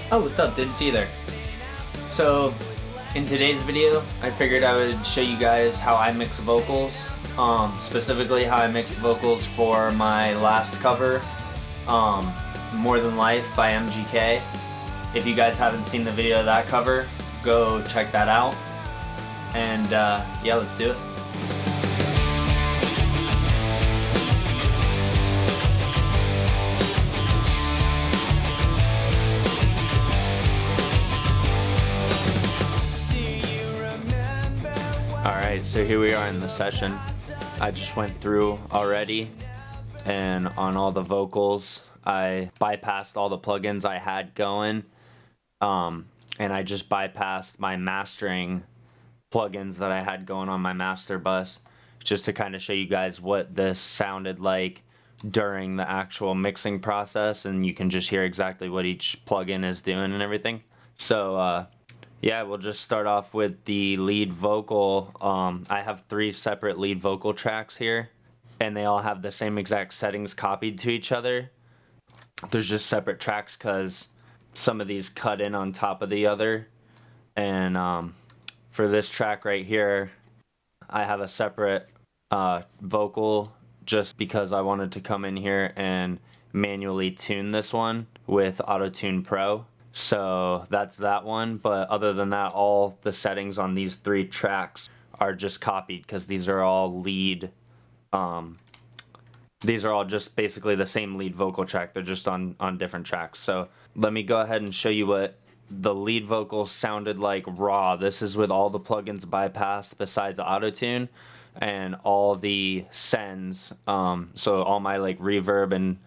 Oh, what's up? Didn't see you there. So, in today's video, I figured I would show you guys how I mix vocals. Specifically how I mixed vocals for my last cover, More Than Life by MGK. If you guys haven't seen the video of that cover, go check that out. And yeah, let's do it. Alright, so here we are in the session. I just went through already, and on all the vocals, I bypassed all the plugins I had going, and I just bypassed my mastering plugins that I had going on my master bus, just to kind of show you guys what this sounded like during the actual mixing process, and you can just hear exactly what each plugin is doing and everything. So, yeah, we'll just start off with the lead vocal. I have 3 separate lead vocal tracks here, and they all have the same exact settings copied to each other. There's just separate tracks because some of these cut in on top of the other. And for this track right here, I have a separate vocal just because I wanted to come in here and manually tune this one with Auto-Tune Pro. So that's that one, but other than that, all the settings on these 3 tracks are just copied because these are all lead, these are all just basically the same lead vocal track. They're just on different tracks. So let me go ahead and show you what the lead vocal sounded like raw. This is with all the plugins bypassed besides the Auto-Tune and all the sends. So all my like reverb and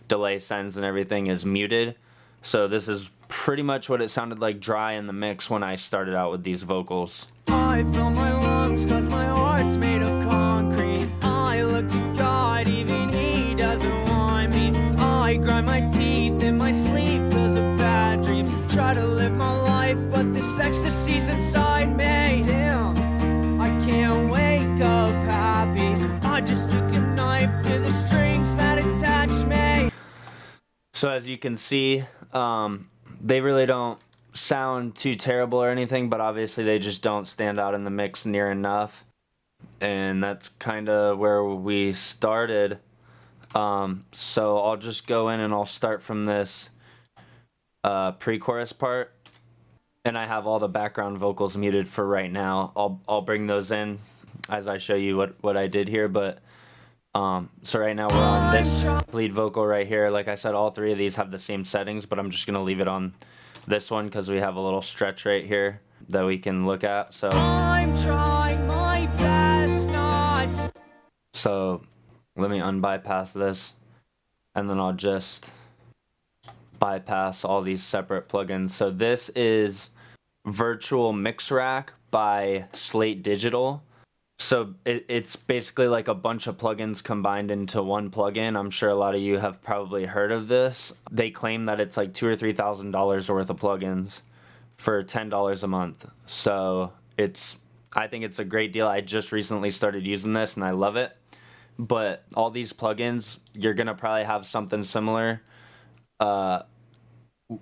delay sends and everything is muted. So this is pretty much what it sounded like dry in the mix when I started out with these vocals. I fill my lungs cause my heart's made of concrete. I look to God, even He doesn't want me. I grind my teeth in my sleep cause of bad dreams. Try to live my life, but this ecstasy's inside me. Damn, I can't wake up happy. I just took a knife to the strings that attach me. So as you can see, they really don't sound too terrible or anything, but obviously they just don't stand out in the mix near enough. And that's kind of where we started. So I'll just go in and I'll start from this pre-chorus part. And I have all the background vocals muted for right now. I'll bring those in as I show you what I did here, but so right now we're on this lead vocal right here. Like I said, all 3 of these have the same settings, but I'm just gonna leave it on this one because we have a little stretch right here that we can look at. So I'm trying my best not. So let me unbypass this, and then I'll just bypass all these separate plugins. So this is Virtual Mix Rack by Slate Digital. So it's basically like a bunch of plugins combined into one plugin. I'm sure a lot of you have probably heard of this. They claim that it's like $2,000 or $3,000 worth of plugins for $10 a month. So I think it's a great deal. I just recently started using this and I love it. But all these plugins, you're gonna probably have something similar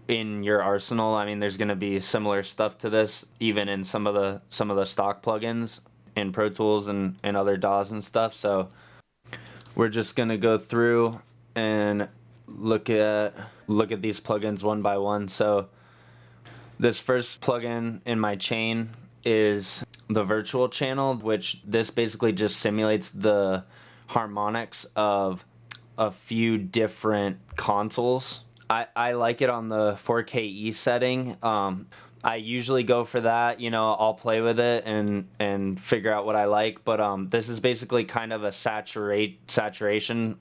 in your arsenal. I mean, there's gonna be similar stuff to this, even in some of the stock plugins in Pro Tools and other DAWs and stuff. So we're just gonna go through and look at these plugins one by one. So this first plugin in my chain is the virtual channel, which this basically just simulates the harmonics of a few different consoles. I like it on the 4KE setting. I usually go for that, you know, I'll play with it and figure out what I like, but this is basically kind of a saturation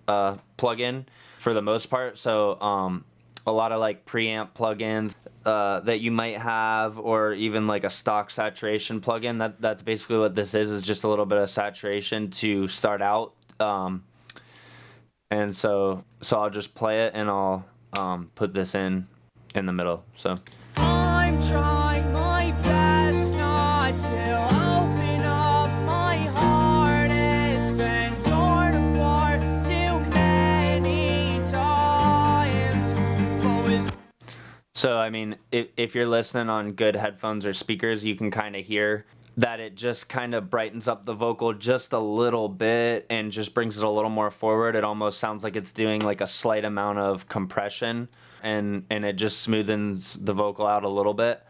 plugin for the most part. So a lot of like preamp plugins that you might have, or even like a stock saturation plugin, that's basically what this is just a little bit of saturation to start out. And so I'll just play it and I'll put this in the middle. So I'm trying my best not to open up my heart. It's been torn apart too many times. So, I mean, if you're listening on good headphones or speakers, you can kind of hear that it just kind of brightens up the vocal just a little bit and just brings it a little more forward. It almost sounds like it's doing like a slight amount of compression, and it just smoothens the vocal out a little bit.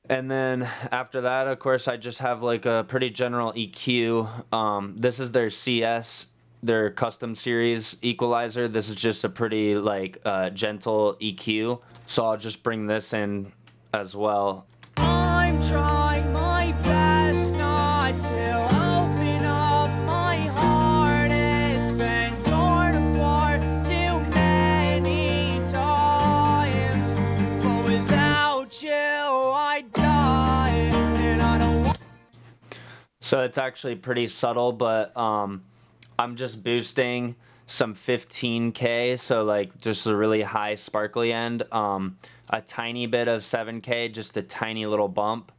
And then after that, of course, I just have like a pretty general EQ. This is their CS, their custom series equalizer. This is just a pretty like gentle EQ. So I'll just bring this in as well. I'm trying my best not to open up my heart. It's been torn apart too many times, but without you I die, and I don't want. So it's actually pretty subtle, but I'm just boosting some 15K, so like just a really high sparkly end, a tiny bit of 7K, just a tiny little bump,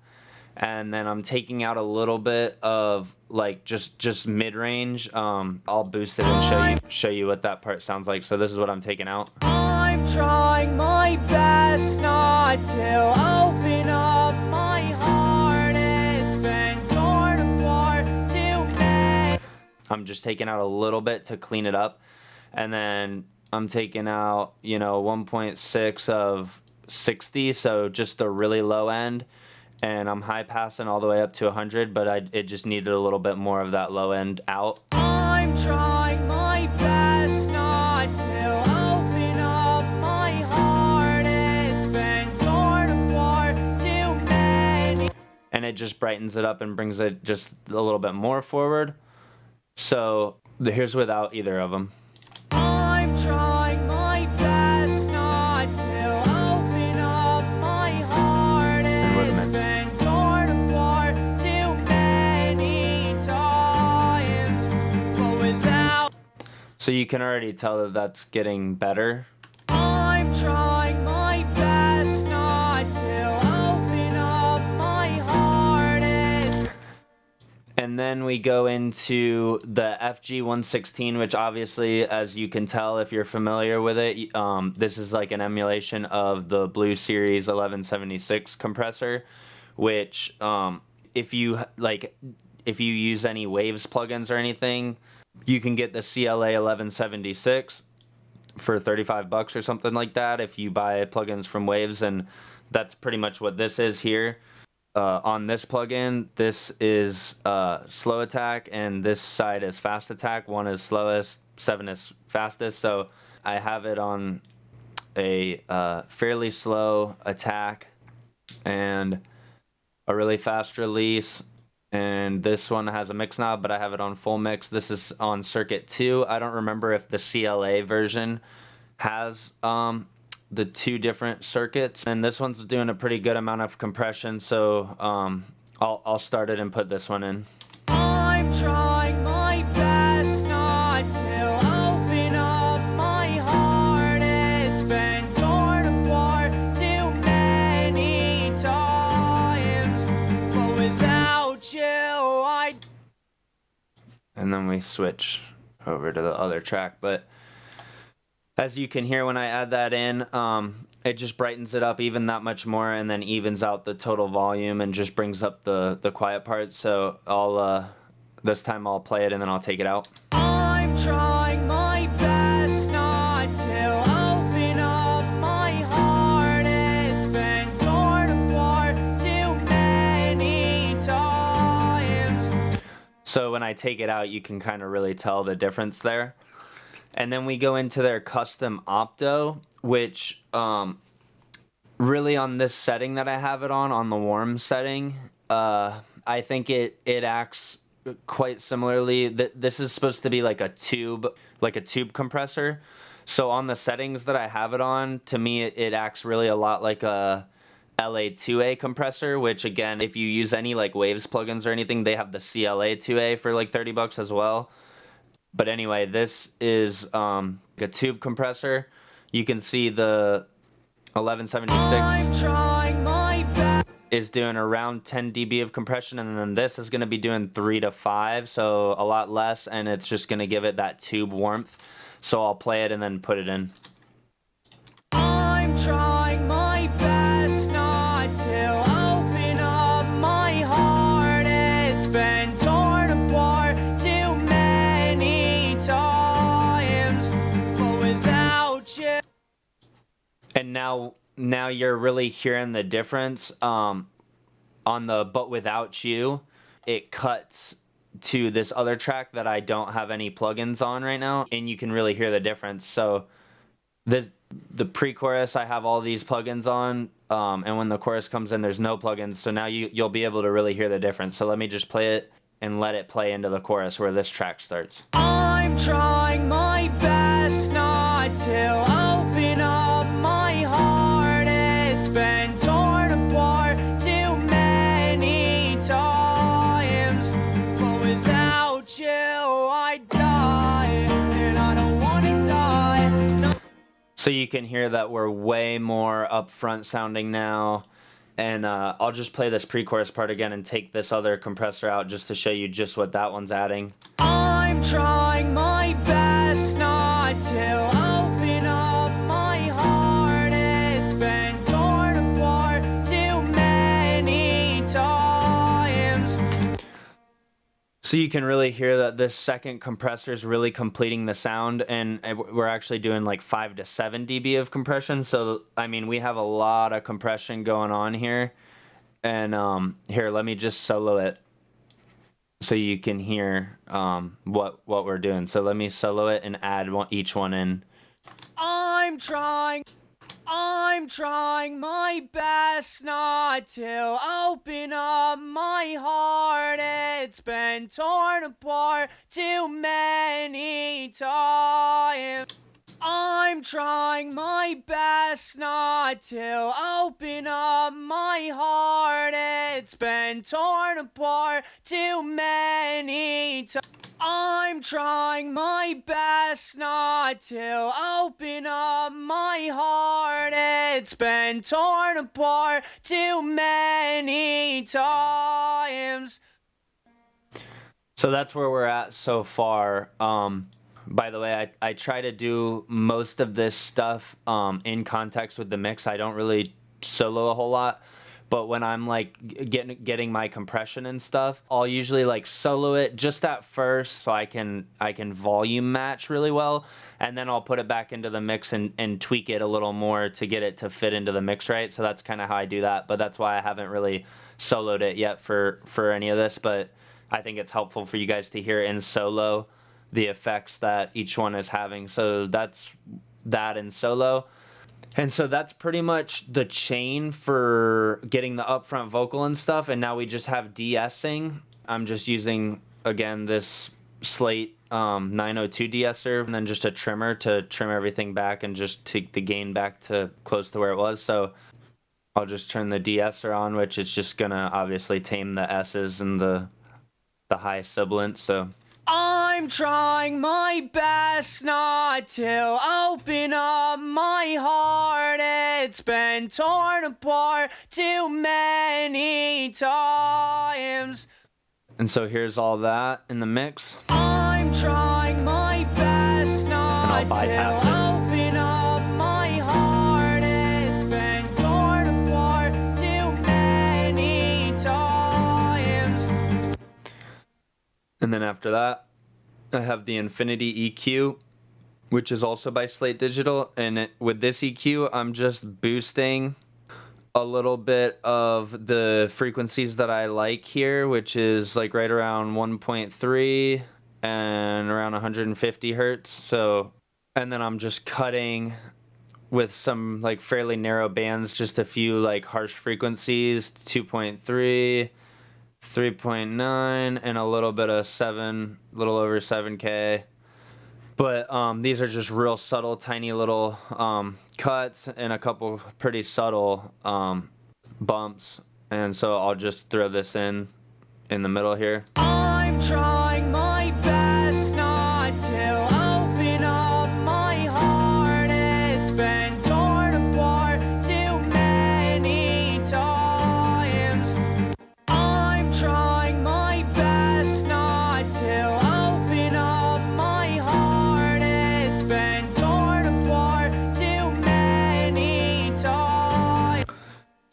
and then I'm taking out a little bit of like just mid-range. I'll boost it and show you what that part sounds like. So this is what I'm taking out. I'm trying my best not to open up my heart. It's been torn apart too many. I'm just taking out a little bit to clean it up, and then I'm taking out, you know, 1.6 of 60, so just a really low end, and I'm high passing all the way up to 100, but it just needed a little bit more of that low end out. I'm trying my best not to open up my heart. It's been torn apart too many. And it just brightens it up and brings it just a little bit more forward. So here's without either of them. I'm trying my best not to open up my heart. It's been torn apart too many times, but without. So you can already tell that that's getting better. I'm trying my best not to open up my heart. And then we go into the FG116, which obviously, as you can tell if you're familiar with it, this is like an emulation of the Blue Series 1176 compressor, which if you use any Waves plugins or anything, you can get the CLA 1176 for $35 or something like that if you buy plugins from Waves, and that's pretty much what this is here. On this plugin, this is slow attack, and this side is fast attack. 1 is slowest, 7 is fastest. So I have it on a fairly slow attack and a really fast release. And this one has a mix knob, but I have it on full mix. This is on circuit 2. I don't remember if the CLA version has the 2 different circuits, and this one's doing a pretty good amount of compression, so I'll start it and put this one in. I'm trying my best not to open up my heart. It's been torn apart too many times, but without you I. And then we switch over to the other track, but as you can hear when I add that in, it just brightens it up even that much more, and then evens out the total volume and just brings up the quiet parts. So this time I'll play it and then I'll take it out. I'm trying my best not to open up my heart. It's been torn apart too many times. So when I take it out, you can kind of really tell the difference there. And then we go into their custom opto, which really on this setting that I have it on the warm setting, I think it acts quite similarly. This is supposed to be like a tube compressor. So on the settings that I have it on, to me it acts really a lot like a LA2A compressor, which again, if you use any like Waves plugins or anything, they have the CLA2A for like $30 as well. But anyway, this is a tube compressor. You can see the 1176 is doing around 10 dB of compression, and then this is going to be doing 3 to 5, so a lot less, and it's just going to give it that tube warmth. So I'll play it and then put it in. I'm trying my best not to open up my heart. It's been torn apart too many times, but without you. And now you're really hearing the difference. On the "But Without You," it cuts to this other track that I don't have any plugins on right now, and you can really hear the difference. So the pre-chorus, I have all these plugins on, and when the chorus comes in, there's no plugins. So now you'll be able to really hear the difference. So let me just play it and let it play into the chorus where this track starts. I'm trying my best not to open up my heart. It's been torn apart too many times, but without you I die, and I don't want to die. No. So you can hear that we're way more upfront sounding now. And I'll just play this pre-chorus part again and take this other compressor out just to show you just what that one's adding. I'm trying my best not to open up my heart. It's been torn apart too many times. So you can really hear that this second compressor is really completing the sound, and we're actually doing like 5 to 7 dB of compression. So I mean, we have a lot of compression going on here. And here, let me just solo it so you can hear what we're doing. So let me solo it and add each one in. I'm trying my best not to open up my heart. It's been torn apart too many times. I'm trying my best not to open up my heart. It's been torn apart too many times. I'm trying my best not to open up my heart. It's been torn apart too many times. So that's where we're at so far. By the way, I try to do most of this stuff in context with the mix. I don't really solo a whole lot. But when I'm like getting my compression and stuff, I'll usually like solo it just at first so I can volume match really well, and then I'll put it back into the mix and tweak it a little more to get it to fit into the mix right. So that's kind of how I do that. But that's why I haven't really soloed it yet for any of this. But I think it's helpful for you guys to hear in solo the effects that each one is having. So that's that in solo. And so that's pretty much the chain for getting the upfront vocal and stuff. And now we just have DeEssing. I'm just using, again, this Slate 902 de-esser and then just a trimmer to trim everything back and just take the gain back to close to where it was. So I'll just turn the de-esser on, which is just going to obviously tame the S's and the high sibilance. So I'm trying my best not to open up my heart. It's been torn apart too many times. And so here's all that in the mix. I'm trying my best not to open up my heart. It's been torn apart too many times. And then after that, I have the Infinity EQ, which is also by Slate Digital. And with this EQ, I'm just boosting a little bit of the frequencies that I like here, which is like right around 1.3 and around 150 hertz. So, and then I'm just cutting with some like fairly narrow bands, just a few like harsh frequencies, 2.3, 3.9, and a little bit of 7, a little over 7K. But these are just real subtle, tiny little cuts and a couple pretty subtle bumps. And so I'll just throw this in the middle here. I'm trying my best not to open up my heart. It's been torn apart too many times. I'm trying my best not to open up my heart. It's been torn apart too many times.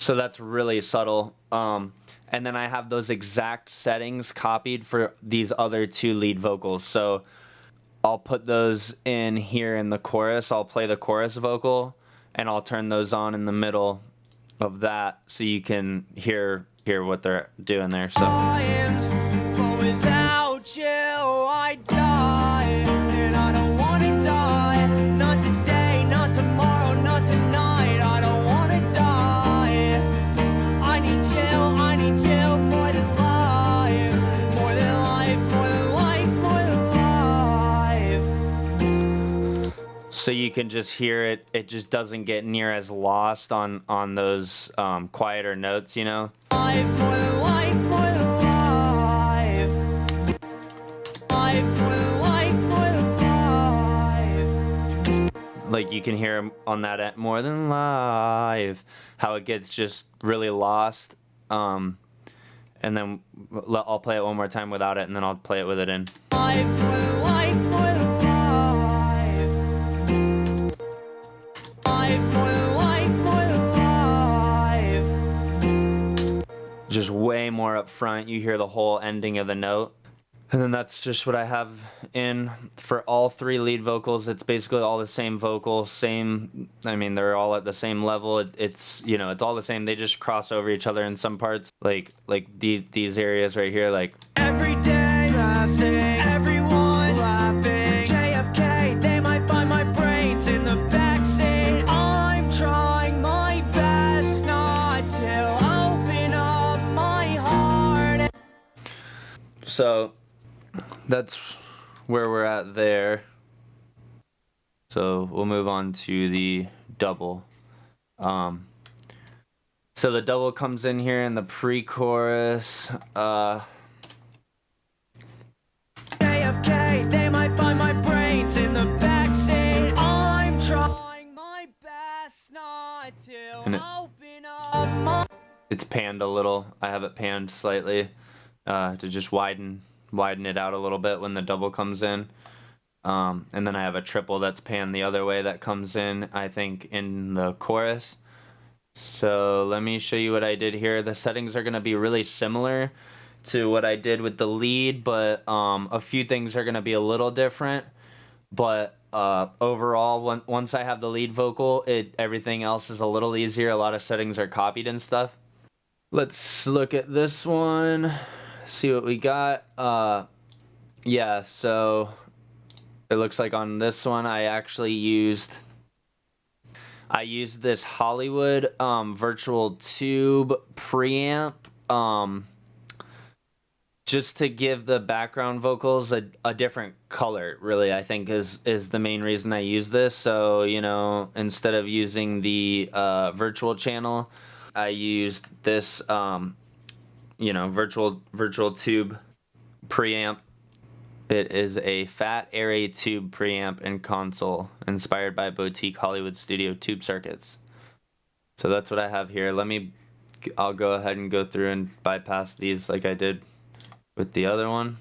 So that's really subtle. And then I have those exact settings copied for these other 2 lead vocals. So I'll put those in here in the chorus. I'll play the chorus vocal and I'll turn those on in the middle of that so you can hear what they're doing there. So But without you, I die. And I don't wanna die. Not today, not tomorrow, not tonight. I don't wanna die. I need you more than life. More than life, more than life, more than life. so you can just hear it. It just doesn't get near as lost on those quieter notes, you know. Life, more than life, more than life. Life, more than life, more than life. Like you can hear on that more than live, how it gets just really lost. And then I'll play it one more time without it, and then I'll play it with it in. Life, more than life, more than life. Life, more than life, more than life. Just way more up front. You hear the whole ending of the note. And then that's just what I have in for all 3 lead vocals. It's basically all the same vocal, I mean, they're all at the same level. It's, you know, it's all the same. They just cross over each other in some parts. Like these areas right here, like. Every day, passing, everyone's laughing. JFK, they might find my brains in the backseat. I'm trying my best not to open up my heart. So that's where we're at there. So we'll move on to the double. So the double comes in here in the pre-chorus. JFK, they might find my brains in the backseat. I'm trying my best not to open up my. It's panned a little. I have it panned slightly to just widen it out a little bit when the double comes in. And then I have a triple that's panned the other way that comes in, I think, in the chorus. So let me show you what I did here. The settings are going to be really similar to what I did with the lead, but a few things are going to be a little different. But overall, once I have the lead vocal, everything else is a little easier. A lot of settings are copied and stuff. Let's look at this one, see what we got. Yeah, so it looks like on this one I actually used this Hollywood virtual tube preamp just to give the background vocals a different color, really, I think is the main reason I use this. So, you know, instead of using the virtual channel, I used this you know, virtual tube preamp. It is a fat array tube preamp and console inspired by boutique Hollywood studio tube circuits. So that's what I have here. I'll go ahead and go through and bypass these like I did with the other one.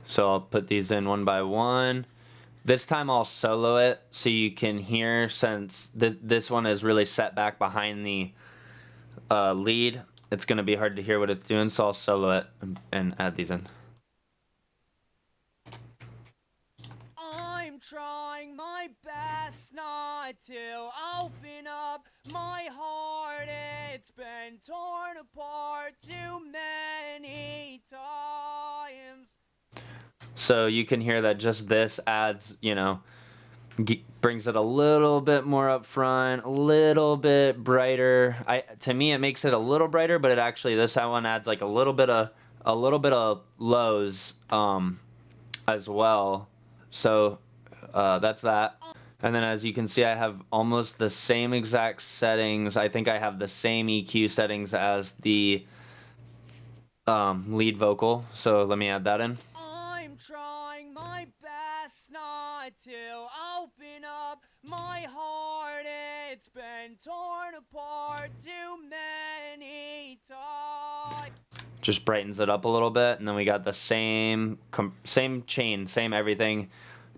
So I'll put these in one by one. This time I'll solo it so you can hear, since this one is really set back behind the lead. It's going to be hard to hear what it's doing, so I'll solo it and add these in. I'm trying my best not to open up my heart. It's been torn apart too many times. So you can hear that just this adds, you know, brings it a little bit more up front, a little bit brighter. To me, it makes it a little brighter, but it actually, this one adds like a little bit of lows as well. So that's that. And then as you can see, I have almost the same exact settings. I think I have the same EQ settings as the lead vocal. So let me add that in. I'm trying my best not to open up my heart. It's been torn apart too many times. just brightens it up a little bit, and then we got the same chain, same everything,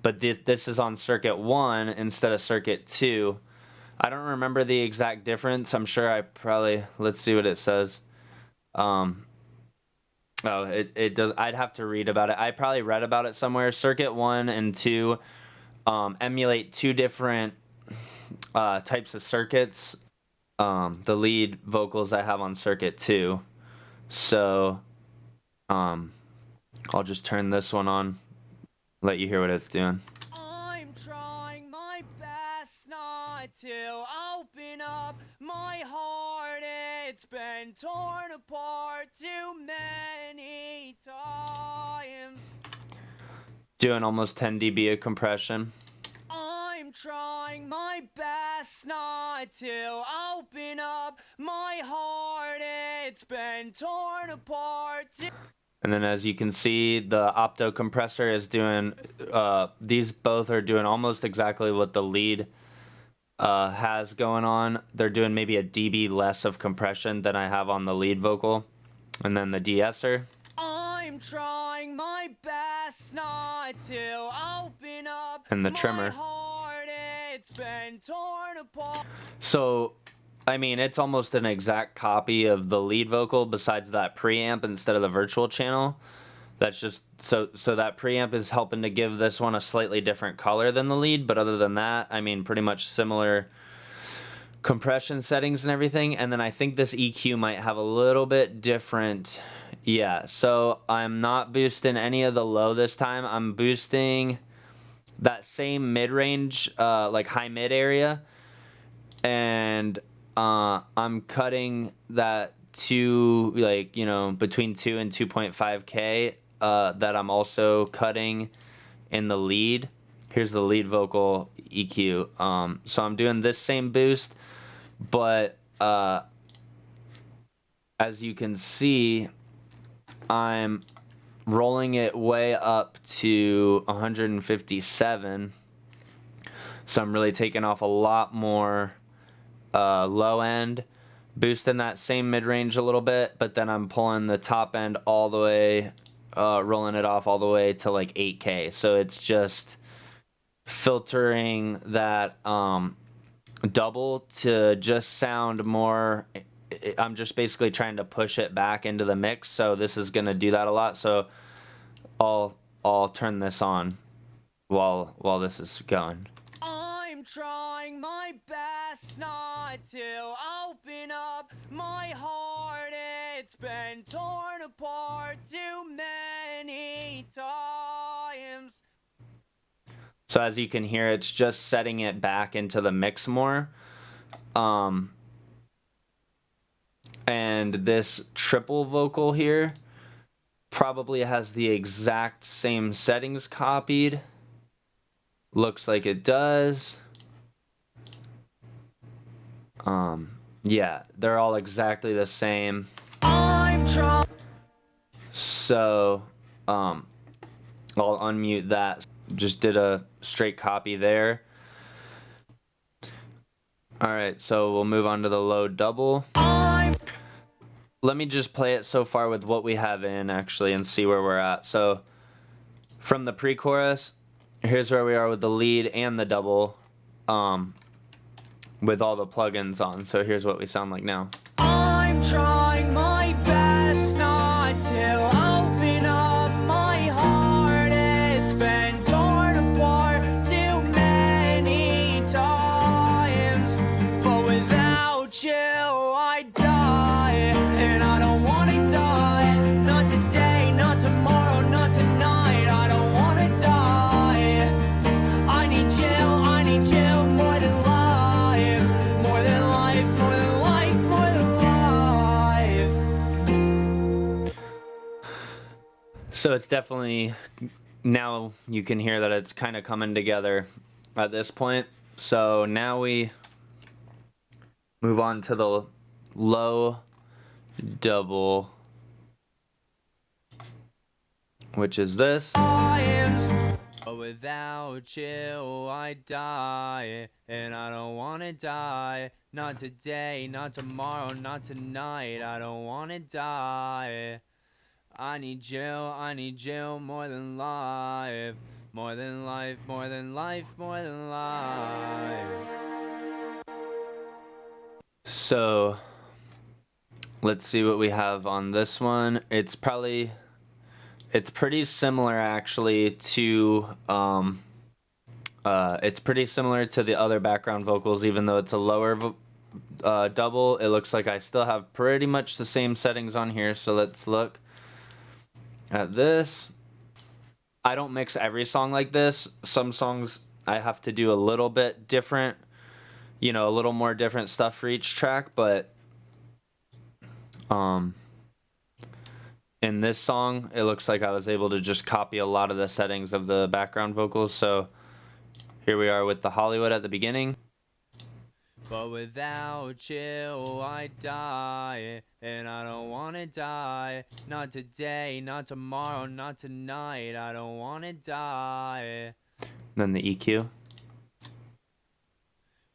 but this is on circuit 1 instead of circuit 2. I don't remember the exact difference. I'm sure I probably, let's see what it says. Oh, it does. I'd have to read about it. I probably read about it somewhere. Circuit 1 and 2 emulate two different types of circuits. The lead vocals I have on circuit 2. So I'll just turn this one on, let you hear what it's doing. I'm trying my best not to open up my heart. It's been torn apart too many times. Doing almost 10 dB of compression. I'm trying my best not to open up my heart. It's been torn apart too. And then as you can see, the opto compressor is doing, these both are doing almost exactly what the lead has going on. They're doing maybe a dB less of compression than I have on the lead vocal. And then the de-esser. I'm trying my best not to open up and the trimmer. my heart. It's been torn apart. So, I mean, it's almost an exact copy of the lead vocal besides that preamp instead of the virtual channel. That's just, so that preamp is helping to give this one a slightly different color than the lead, but other than that, I mean, pretty much similar compression settings and everything. And then I think this EQ might have a little bit different. Yeah, so I'm not boosting any of the low this time. I'm boosting that same mid-range, like high mid area, and I'm cutting that to, like, you know, between 2 and 2.5K that I'm also cutting in the lead. Here's the lead vocal EQ. So I'm doing this same boost, but as you can see, I'm rolling it way up to 157. So I'm really taking off a lot more low end, boosting that same mid-range a little bit, but then I'm pulling the top end all the way, rolling it off all the way to like 8K. So it's just filtering that double to just sound more. I'm just basically trying to push it back into the mix, so this is gonna do that a lot. So I'll turn this on while this is going. I'm trying my best not to open up my heart. It's been torn apart too many times. So as you can hear, it's just setting it back into the mix more. And this triple vocal here probably has the exact same settings copied. Looks like it does. Yeah, they're all exactly the same. So, I'll unmute that. Just did a straight copy there. Alright, so we'll move on to the low double. Let me just play it so far with what we have in, actually, and see where we're at. So, from the pre-chorus, here's where we are with the lead and the double, with all the plugins on. So here's what we sound like now. I'm trying my best not to open up my heart. It's been torn apart too many times, but without you I die, and I don't wanna die. Not today, not tomorrow, not tonight. I don't wanna die. I need you more than life, more than life, more than life, more than life. So it's definitely, now you can hear that it's kind of coming together at this point. So now we move on to the low double, which is this. But without you I die, and I don't wanna die. Not today, not tomorrow, not tonight. I don't wanna die. I need you more than life. More than life, more than life, more than life. So let's see what we have on this one. It's pretty similar actually to it's pretty similar to the other background vocals, even though it's a lower double. It looks like I still have pretty much the same settings on here. So let's look at this. I don't mix every song like this. Some songs I have to do a little bit different, you know, a little more different stuff for each track, but in this song, it looks like I was able to just copy a lot of the settings of the background vocals. So here we are with the Hollywood at the beginning. But without you, I die, and I don't wanna die. Not today, not tomorrow, not tonight. I don't wanna die. Then the EQ.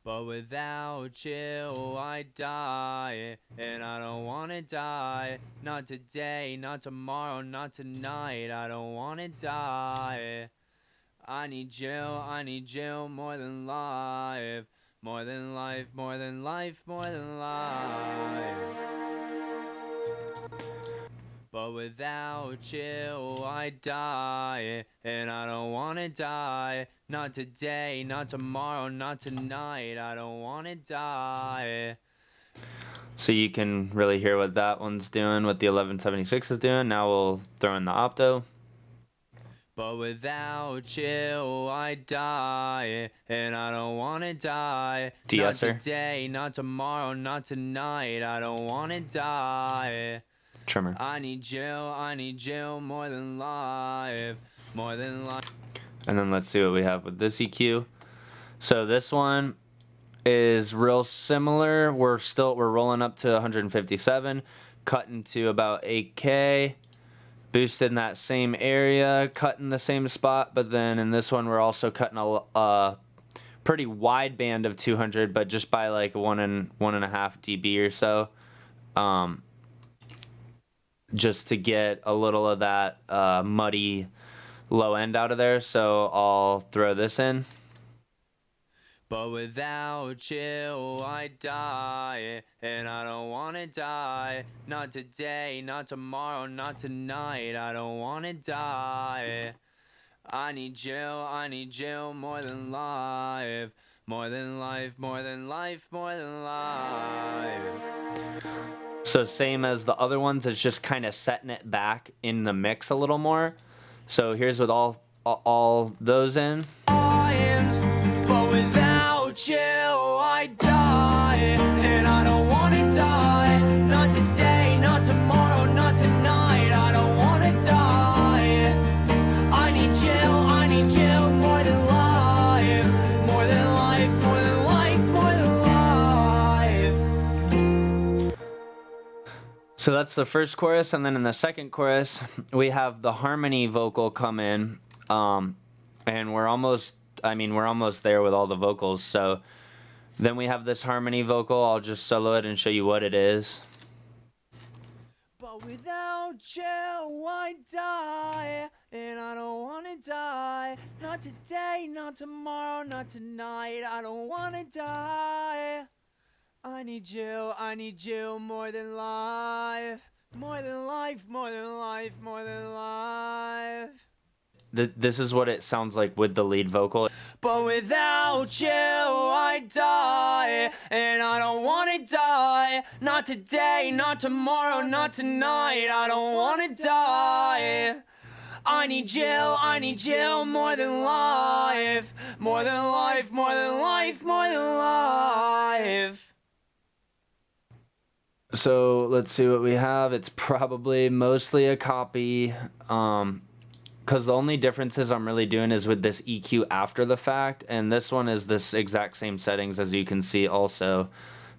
But without you, I die, and I don't wanna die. Not today, not tomorrow, not tonight. I don't wanna die. I need you more than life. More than life, more than life, more than life. But without you, I die, and I don't wanna die. Not today, not tomorrow, not tonight. I don't wanna die. So you can really hear what that one's doing, what the 1176 is doing. Now we'll throw in the opto. But without you, I die, and I don't wanna die. DeEsser. Not today, not tomorrow, not tonight. I don't wanna die. Trimmer. I need you more than life, more than life. And then let's see what we have with this EQ. So this one is real similar. We're rolling up to 157, cutting to about 8K. Boosted in that same area, cutting the same spot, but then in this one we're also cutting a pretty wide band of 200, but just by like 1.5 dB or so, just to get a little of that muddy low end out of there. So I'll throw this in. But without you, I die, and I don't wanna die. Not today, not tomorrow, not tonight. I don't wanna die. I need you more than life. More than life, more than life, more than life. So same as the other ones, it's just kind of setting it back in the mix a little more. So here's with all those in. But without you, I die, and I don't wanna die. Not today, not tomorrow, not tonight. I don't wanna die. I need you more than life, more than life, more than life, more than life. So that's the first chorus, and then in the second chorus, we have the harmony vocal come in, and we're almost there with all the vocals. So then we have this harmony vocal. I'll just solo it and show you what it is. But without you, I die, and I don't wanna die. Not today, not tomorrow, not tonight. I don't wanna die. I need you more than life. More than life, more than life, more than life. This is what it sounds like with the lead vocal. But without you, I die, and I don't wanna die. Not today, not tomorrow, not tonight. I don't wanna die. I need you more than life. More than life, more than life, more than life. So let's see what we have. It's probably mostly a copy. Because the only differences I'm really doing is with this EQ after the fact, and this one is this exact same settings as you can see also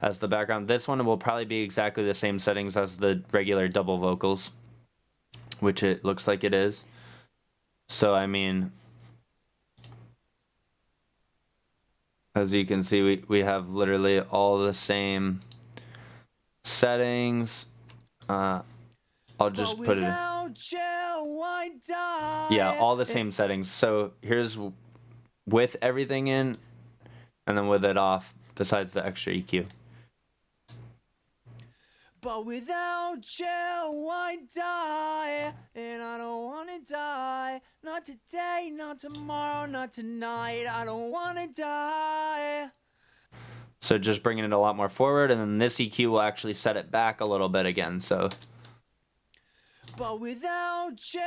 as the background. This one will probably be exactly the same settings as the regular double vocals, which it looks like it is. So I mean, as you can see, we have literally all the same settings. I'll just put it in. without you, I die. Yeah, all the same settings. So here's with everything in, and then with it off, besides the extra EQ. But without you, I die. And I don't wanna die. Not today, not tomorrow, not tonight. I don't wanna die. So just bringing it a lot more forward, and then this EQ will actually set it back a little bit again. So. But without you,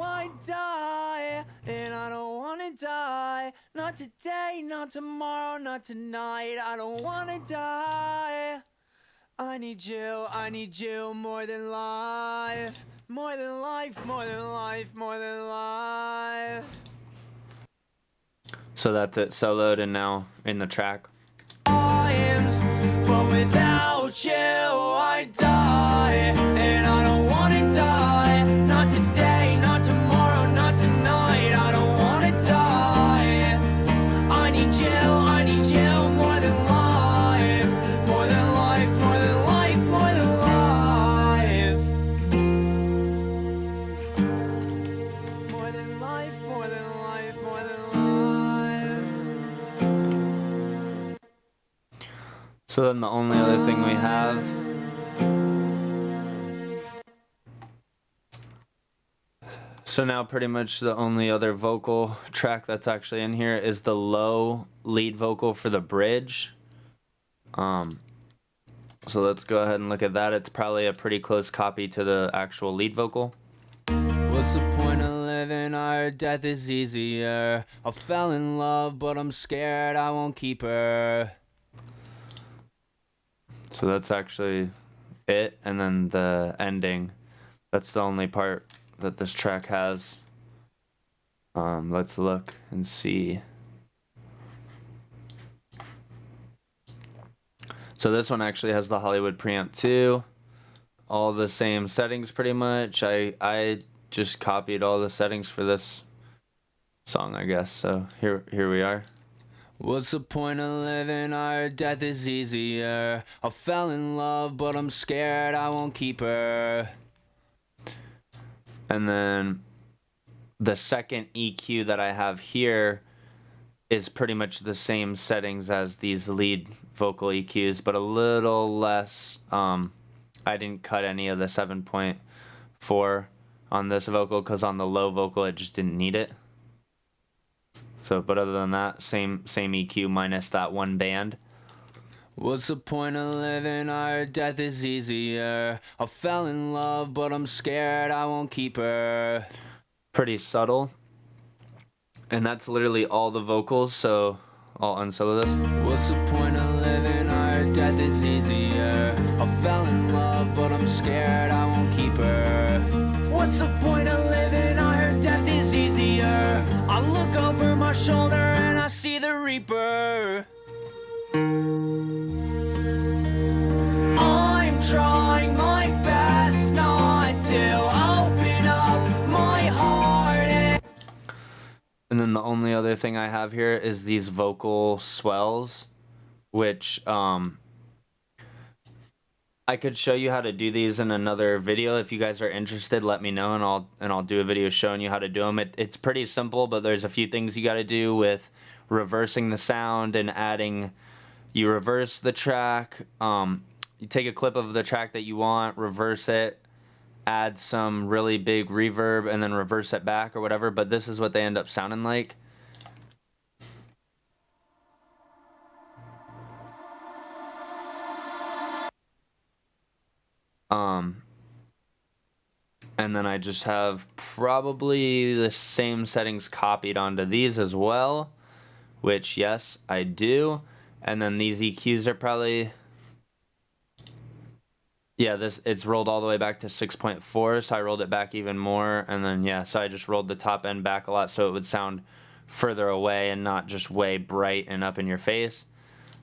I die. And I don't wanna die. Not today, not tomorrow, not tonight. I don't wanna die. I need you more than life. More than life, more than life, more than life. So that's it soloed and now in the track. But without you, I die. And I don't wanna die. Not today, not tomorrow, not tonight. I don't wanna die. I need you more than life. More than life, more than life, more than life. More than life, more than life, more than life. So then the only other thing we have so now pretty much the only other vocal track that's actually in here is the low lead vocal for the bridge. So let's go ahead and look at that. It's probably a pretty close copy to the actual lead vocal. What's the point of living? I heard death is easier. I fell in love, but I'm scared I won't keep her. So that's actually it, and then the ending. That's the only part that this track has. Let's look and see. So this one actually has the Hollywood preamp too. All the same settings pretty much. I just copied all the settings for this song, I guess. So here we are. What's the point of living? I heard death is easier. I fell in love, but I'm scared I won't keep her. And then the second EQ that I have here is pretty much the same settings as these lead vocal EQs, but a little less. I didn't cut any of the 7.4 on this vocal because on the low vocal it just didn't need it. So, but other than that, same EQ minus that one band. What's the point of living? I heard death is easier. I fell in love, but I'm scared I won't keep her. Pretty subtle. And that's literally all the vocals, so I'll unsolo this. What's the point of living? I heard death is easier. I fell in love, but I'm scared I won't keep her. What's the point of living? I heard death is easier. I look over my shoulder and I see the Reaper. I'm trying my best not to open up my heart. And then the only other thing I have here is these vocal swells, which I could show you how to do these in another video. If you guys are interested, let me know and I'll do a video showing you how to do them. It's pretty simple, but there's a few things you got to do with reversing the sound and adding. You reverse the track. You take a clip of the track that you want, reverse it, add some really big reverb, and then reverse it back or whatever. But this is what they end up sounding like. And then I just have probably the same settings copied onto these as well, which yes, I do. And then these EQs are probably, yeah, it's rolled all the way back to 6.4, so I rolled it back even more. And then yeah, so I just rolled the top end back a lot so it would sound further away and not just way bright and up in your face.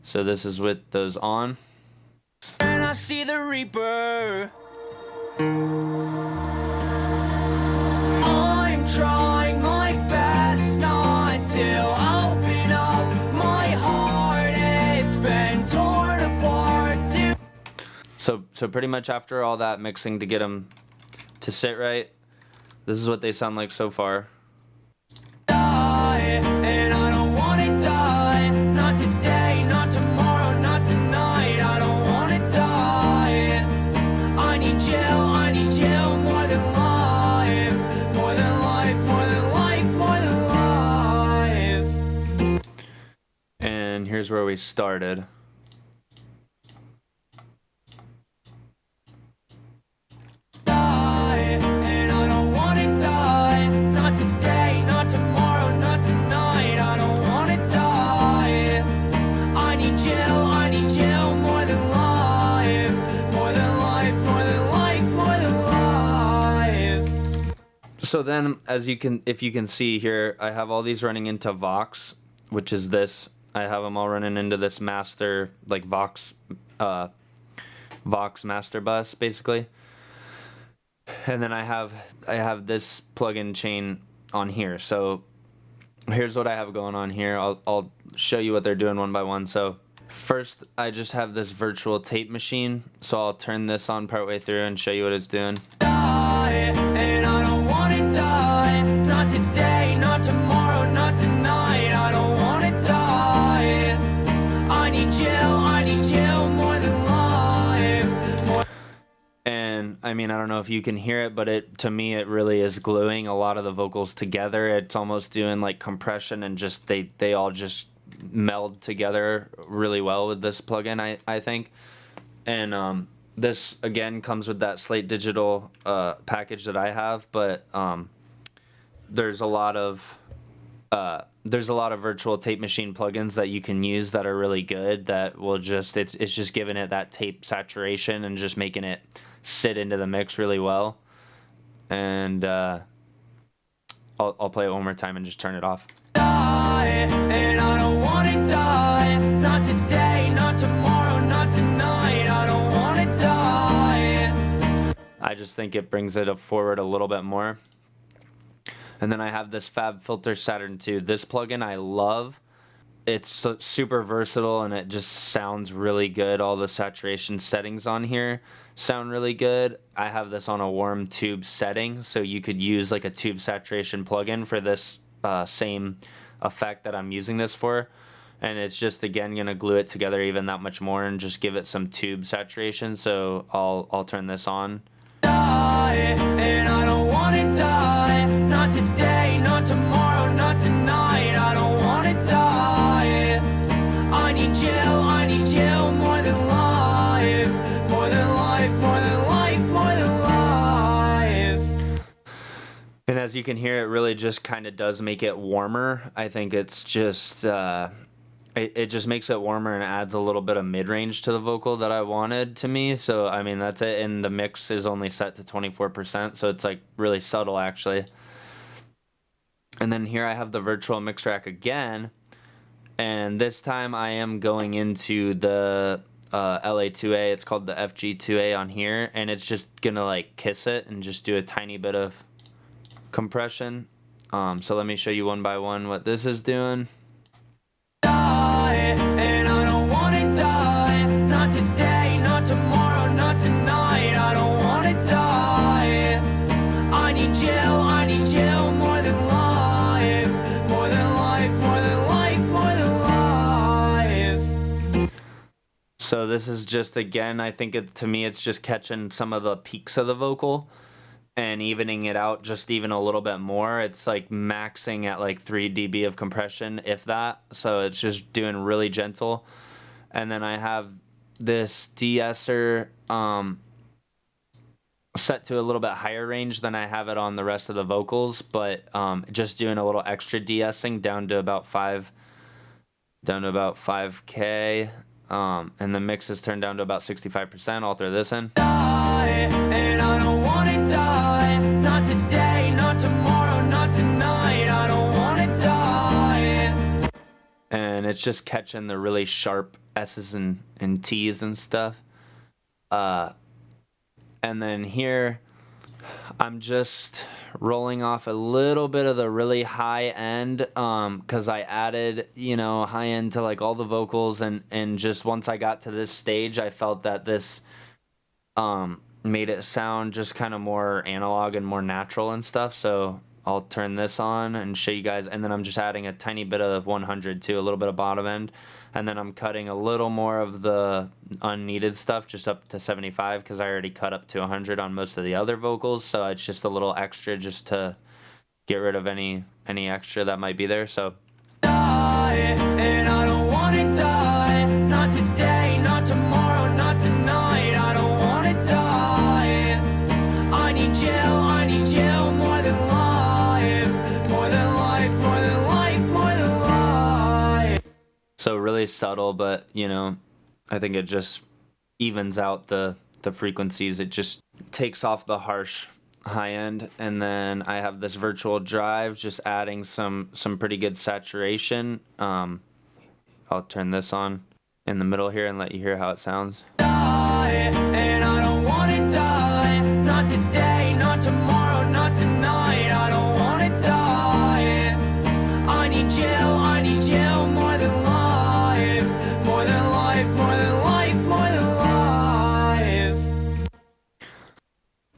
So this is with those on. And I see the Reaper. I'm trying my best not to open up my heart. It's been torn apart too. So pretty much after all that mixing to get them to sit right, This is what they sound like so far. And I don't wanna die, not today, not tomorrow, not tonight. I don't wanna die. I need you more than life, more than life, more than life, more than life. And here's where we started. And I don't wanna die, not today, not tomorrow, not tonight. I don't wanna die. I need you more than life, more than life, more than life, more than life. So then, if you can see here, I have all these running into Vox, which is this. I have them all running into this master, like Vox master bus, basically. And then I have this plugin chain on here. So here's what I have going on here. I'll show you what they're doing one by one. So first, I just have this virtual tape machine. So I'll turn this on partway through and show you what it's doing. And I don't wanna die, not today, not tomorrow, not tonight. I don't wanna die. I need you more than life. And I mean, I don't know if you can hear it, but to me it really is gluing a lot of the vocals together. It's almost doing like compression, and just they all just meld together really well with this plugin, I think. And this again comes with that Slate Digital package that I have, but there's a lot of virtual tape machine plugins that you can use that are really good, that will just it's just giving it that tape saturation and just making it sit into the mix really well. And I'll play it one more time and just turn it off. And I don't wanna die, not today, not tomorrow, not tonight. I don't wanna die. I just think it brings it forward a little bit more. And then I have this Fab Filter Saturn II. This plugin I love. It's super versatile, and it just sounds really good. All the saturation settings on here sound really good. I have this on a warm tube setting, so you could use like a tube saturation plugin for this same effect that I'm using this for. And it's just, again, gonna glue it together even that much more and just give it some tube saturation. So I'll turn this on. And I don't wanna die, not today, not tomorrow, not tonight. I don't wanna die. I need you more than life, more than life, more than life, more than life. And as you can hear, it really just kind of does make it warmer. I think it's just it just makes it warmer and adds a little bit of mid-range to the vocal that I wanted to me. So I mean, that's it. And the mix is only set to 24%, so it's like really subtle actually. And then here I have the virtual mix rack again, and this time I am going into the LA2A. It's called the FG2A on here, and it's just gonna like kiss it and just do a tiny bit of compression. So let me show you one by one what this is doing. And I don't wanna die, not today, not tomorrow, not tonight. I don't wanna die. I need you more than life, more than life, more than life, more than life. So this is just, again, I think to me it's just catching some of the peaks of the vocal and evening it out just even a little bit more. It's like maxing at like 3 dB of compression, if that. So it's just doing really gentle. And then I have this de-esser set to a little bit higher range than I have it on the rest of the vocals, but just doing a little extra de-essing down to about 5K. And the mix is turned down to about 65%. I'll throw this in. And I don't wanna die, not today, not tomorrow, not tonight. I don't wanna die. And it's just catching the really sharp S's and T's and stuff. And then here, I'm just rolling off a little bit of the really high end, because I added, high end to like all the vocals, and just once I got to this stage, I felt that this made it sound just kind of more analog and more natural and stuff. So I'll turn this on and show you guys, and then I'm just adding a tiny bit of 100 too, a little bit of bottom end, and then I'm cutting a little more of the unneeded stuff just up to 75 because I already cut up to 100 on most of the other vocals, so it's just a little extra just to get rid of any extra that might be there. So and I don't wanna die, not today, not tomorrow, not tonight. I don't wanna die. I need you more than life, more than life, more than life, more than life. So really subtle, but you know, I think it just evens out the frequencies. It just takes off the harsh high end. And then I have this virtual drive just adding some pretty good saturation. I'll turn this on in the middle here and let you hear how it sounds. And I don't wanna die, not today, not tomorrow, not tonight. I don't wanna die. I need you more than life, more than life, more than life, more than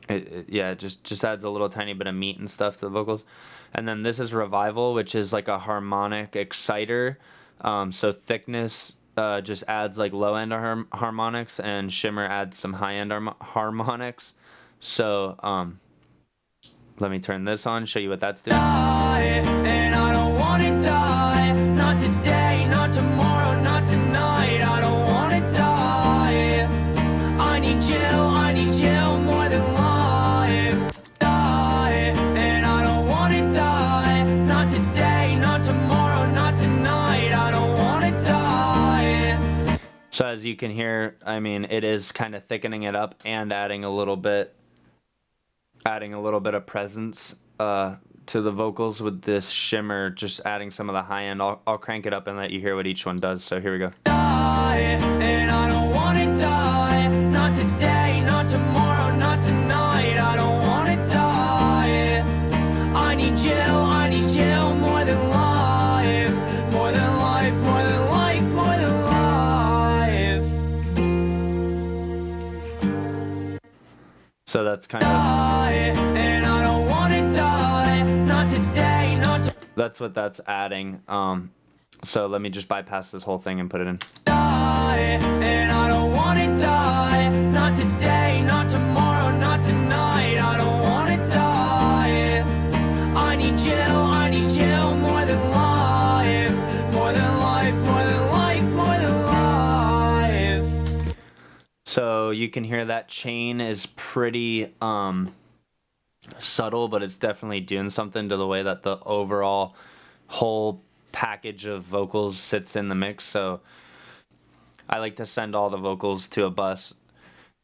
life. It just adds a little tiny bit of meat and stuff to the vocals. And then this is Revival, which is like a harmonic exciter. So thickness just adds like low end harmonics, and shimmer adds some high end harmonics. So let me turn this on, show you what that's doing. And I don't wanna die, not today, not tomorrow, not tonight. I don't wanna die. I need you more than life. And I don't wanna die, not today, not tomorrow, not tonight. I don't wanna die. So as you can hear, I mean, it is kind of thickening it up and adding a little bit of presence to the vocals with this shimmer, just adding some of the high end. I'll crank it up and let you hear what each one does. So here we go. And I don't wanna die, not today, not tomorrow, not tonight. I don't wanna die. I need you more than life, more than life, more than life, more than life. So that's kind of, And I don't wanna die, not today, not that's what that's adding. So let me just bypass this whole thing and put it in. And I don't wanna die, not today, not tomorrow, not tonight. I don't wanna die. I need you more than life, more than life, more than life, more than life. So you can hear that chain is pretty subtle, but it's definitely doing something to the way that the overall whole package of vocals sits in the mix. So I like to send all the vocals to a bus,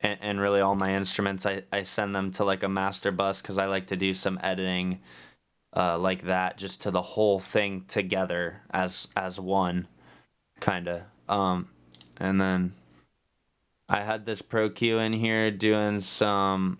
and really all my instruments, I send them to like a master bus, because I like to do some editing like that, just to the whole thing together as one, kind of. And then I had this Pro Q in here doing some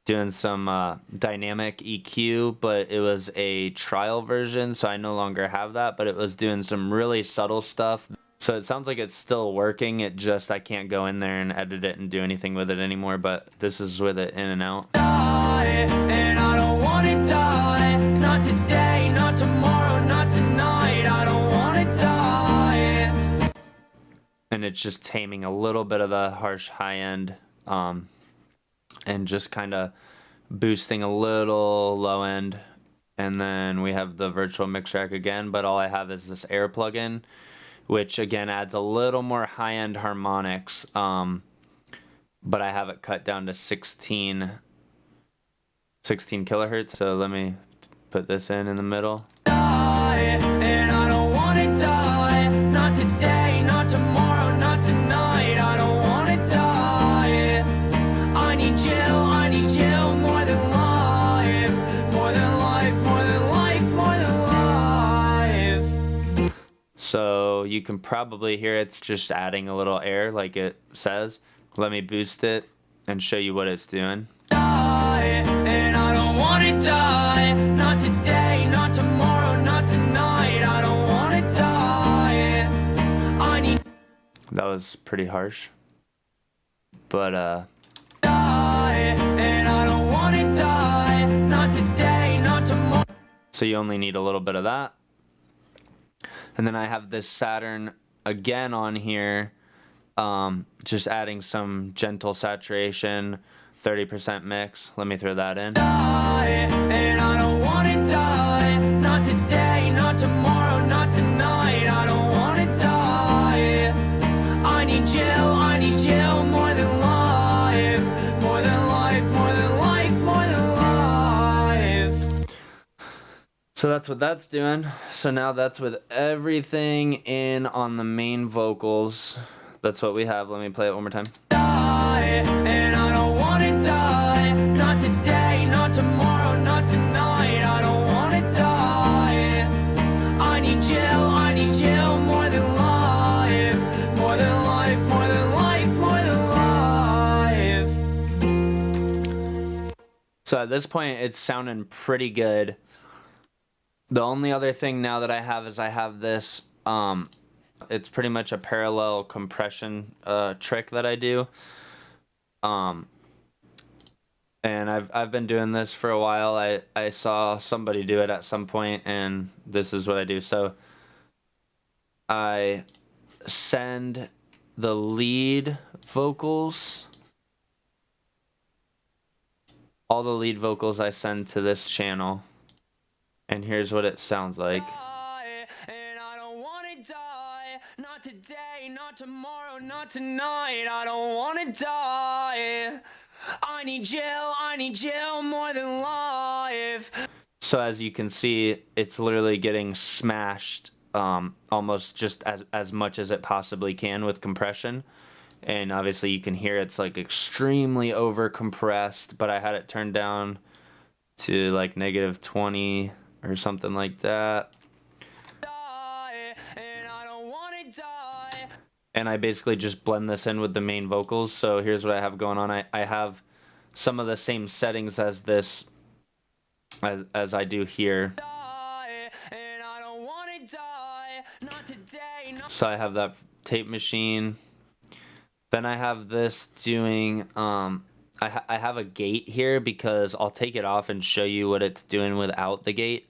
dynamic EQ, but it was a trial version, so I no longer have that, but it was doing some really subtle stuff. So it sounds like it's still working, it just, I can't go in there and edit it and do anything with it anymore, but this is with it in and out. And I don't wanna die, not today, not tomorrow, not tonight. I don't wanna die. And it's just taming a little bit of the harsh high end, and just kind of boosting a little low end. And then we have the virtual mix rack again, but all I have is this air plugin, which again adds a little more high end harmonics, but I have it cut down to 16 kilohertz. So let me put this in the middle. And I don't wanna die, not today, not tomorrow, not tonight. I don't wanna die. I need you more than life, more than life, more than life, more than life. So you can probably hear it's just adding a little air like it says. Let me boost it and show you what it's doing. And I don't wanna die, not today, not tomorrow, not tonight. I don't wanna die. I need. That was pretty harsh, but and I don't wanna die. Not today, not tomorrow. So you only need a little bit of that. And then I have this Saturn again on here, just adding some gentle saturation, 30% mix. Let me throw that in. And I don't wanna die. Not today, not tomorrow, not tonight. I don't wanna die. I need you more than life. More than life, more than life, more than life. So that's what that's doing. So now that's with everything in on the main vocals. That's what we have. Let me play it one more time. And I don't wanna die. Not today, not tomorrow, not tonight. I don't wanna die. I need you more than life. More than life, more than life, more than life. So at this point, it's sounding pretty good. The only other thing now that I have is I have this, it's pretty much a parallel compression trick that I do. And I've been doing this for a while. I saw somebody do it at some point, and this is what I do. So I send the lead vocals, all the lead vocals I send to this channel, and here's what it sounds like. And I don't wanna die. Not today, not tomorrow, not tonight. I don't wanna die. I need you more than life. So as you can see, it's literally getting smashed almost just as much as it possibly can with compression. And obviously you can hear it's like extremely over compressed, but I had it turned down to like -20 or something like that. And I basically just blend this in with the main vocals. So here's what I have going on. I have some of the same settings as this, as I do here. So I have that tape machine. Then I have this doing, I have a gate here because I'll take it off and show you what it's doing without the gate.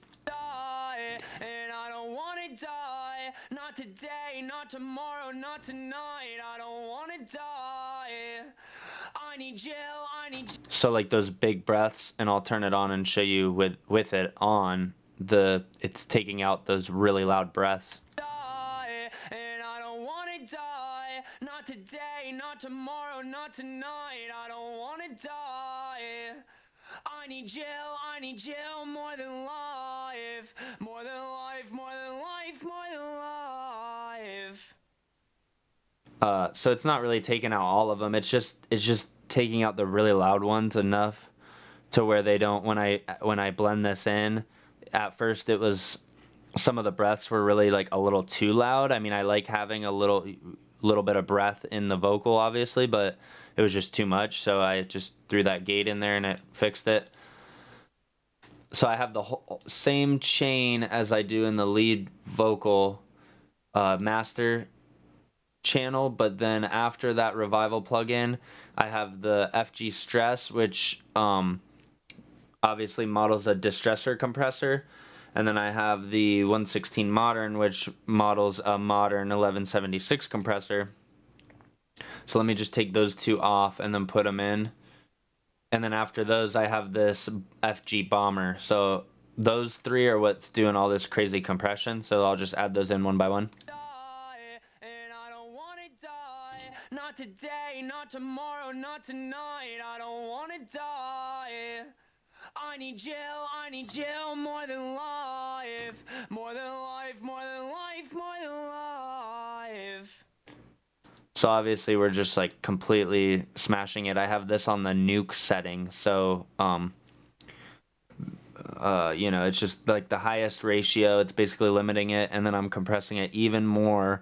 Not today, not tomorrow, not tonight. I don't wanna die. I need you. So like those big breaths, and I'll turn it on and show you with it on, it's taking out those really loud breaths. And I don't wanna die. Not today, not tomorrow, not tonight. I don't wanna die. I need you more than life. More than life, more than life, more than life. So it's not really taking out all of them. It's just taking out the really loud ones enough to where they don't, when I blend this in, at first it was, some of the breaths were really like a little too loud. I mean, I like having a little bit of breath in the vocal obviously, but it was just too much. So I just threw that gate in there and it fixed it. So I have the whole same chain as I do in the lead vocal master channel, but then after that revival plugin, I have the FG Stress, which obviously models a distressor compressor, and then I have the 116 Modern, which models a modern 1176 compressor. So let me just take those two off and then put them in. And then after those, I have this FG Bomber. So those three are what's doing all this crazy compression. So I'll just add those in one by one. And I don't wanna die. Not today, not tomorrow, not tonight. I don't wanna die. I need you more than life. More than life, more than life, more than life. So obviously we're just like completely smashing it. I have this on the nuke setting. So, you know, it's just like the highest ratio. It's basically limiting it. And then I'm compressing it even more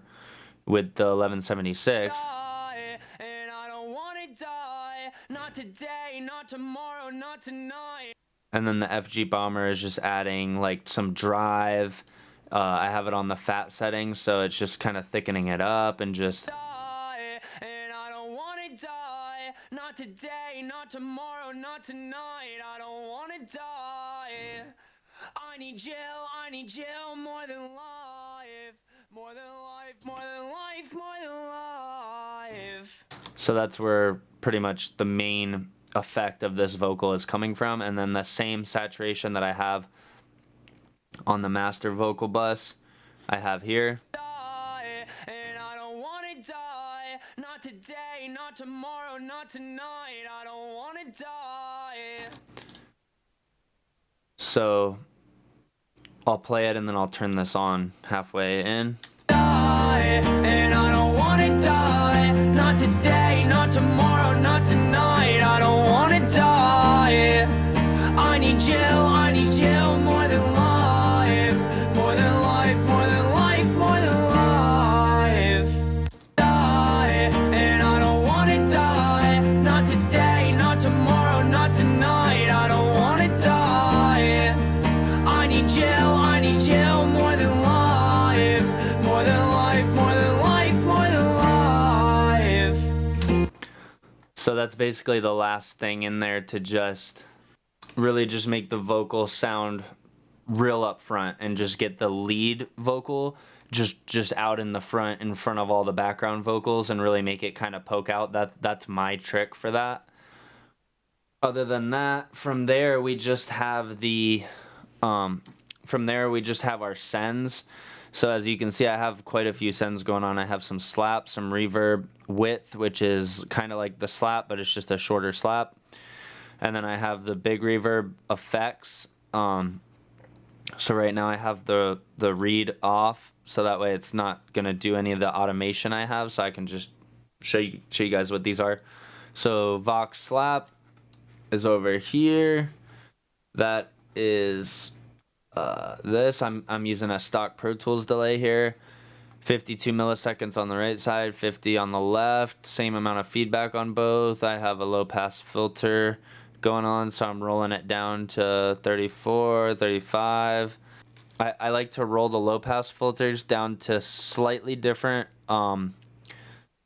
with the 1176. And I don't wanna die. Not today, not tomorrow, not tonight. And then the FG Bomber is just adding like some drive. I have it on the fat setting, so it's just kind of thickening it up and just... And I don't wanna die. not today, not tomorrow, not tonight. I don't wanna die. I need you more than life. More than life, more than life, more than life. So that's where pretty much the main effect of this vocal is coming from. And then the same saturation that I have on the master vocal bus, I have here. And I don't wanna die. Not today, not tomorrow, not tonight. I don't wanna die. So I'll play it and then I'll turn this on halfway in. And I don't wanna die. Not today, not tomorrow, not tonight. I don't wanna die. I need you more than life. More than life, more than life, more than life. Die. And I don't wanna die. Not today, not tomorrow, not tonight. I don't wanna die. I need you more than life. More than life, more than life, more than life. So that's basically the last thing in there to just really just make the vocal sound real up front and just get the lead vocal just out in the front in front of all the background vocals and really make it kind of poke out. That's my trick for that. Other than that, from there we just have the our sends. So as you can see, I have quite a few sends going on. I have some slap, some reverb, width, which is kind of like the slap, but it's just a shorter slap. And then I have the big reverb effects. So right now I have the read off, so that way it's not gonna do any of the automation I have. So I can just show you guys what these are. So Vox slap is over here. That is this. I'm using a stock Pro Tools delay here. 52 milliseconds on the right side, 50 on the left. Same amount of feedback on both. I have a low pass filter going on, so I'm rolling it down to 34, 35. I like to roll the low pass filters down to slightly different